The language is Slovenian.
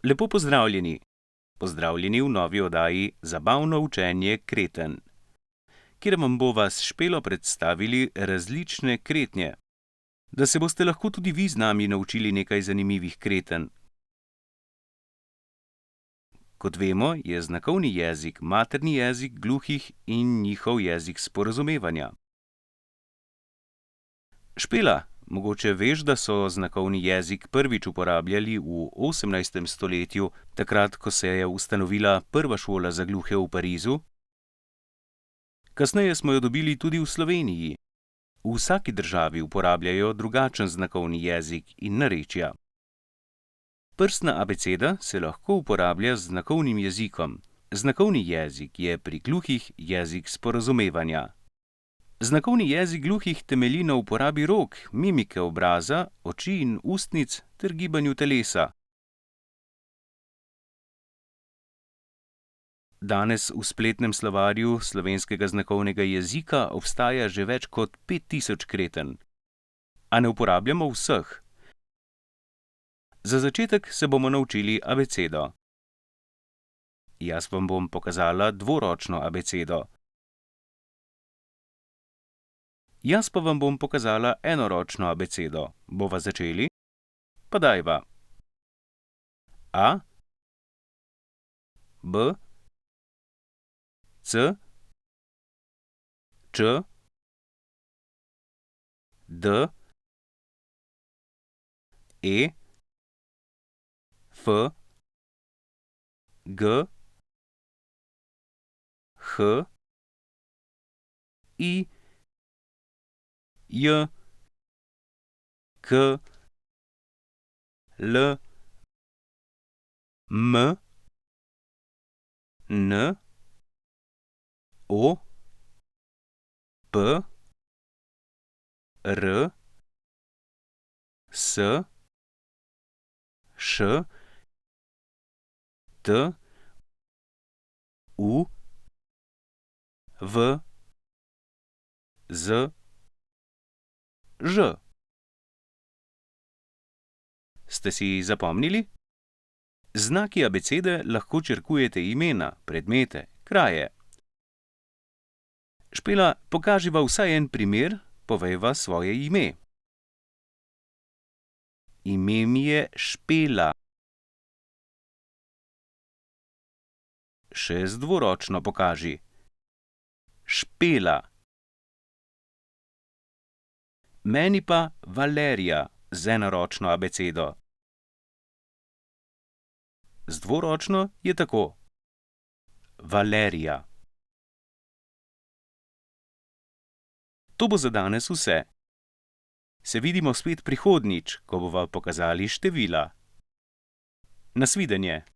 Lepo pozdravljeni. Pozdravljeni v novi oddaji Zabavno učenje kreten, kjer vam bova s Špelo predstavili različne kretnje, da se boste lahko tudi vi z nami naučili nekaj zanimivih kreten. Kot vemo, je znakovni jezik materni jezik gluhih in njihov jezik sporazumevanja. Špela, mogoče veš, da so znakovni jezik prvič uporabljali v 18. stoletju, takrat, ko se je ustanovila prva šola za gluhe v Parizu? Kasneje smo jo dobili tudi v Sloveniji. V vsaki državi uporabljajo drugačen znakovni jezik in narečja. Prstna abeceda se lahko uporablja z znakovnim jezikom. Znakovni jezik je pri gluhih jezik sporazumevanja. Znakovni jezik gluhih temelji na uporabi rok, mimike obraza, oči in ustnic ter gibanju telesa. Danes v spletnem slovarju slovenskega znakovnega jezika obstaja že več kot 5000 kreten. A ne uporabljamo vseh. Za začetek se bomo naučili abecedo. Jaz vam bom pokazala dvoročno abecedo. Jaz pa vam bom pokazala enoročno abecedo. Bova začeli? Pa dajva. A, B, C, Č, D, E, F, G, H, I, J, K, L, M, N, O, P, R, S, Š, T, U, V, Z, Ž. Ste si zapomnili? Z znaki abecede lahko črkujete imena, predmete, kraje. Špela, pokaživa vsaj en primer, povejva svoje ime. Ime mi je Špela. Še z dvoročno pokaži. Špela. Meni pa Valerija z enoročno abecedo. Z dvoročno je tako. Valerija. To bo za danes vse. Se vidimo spet prihodnjič, ko bova pokazali števila. Nasvidenje.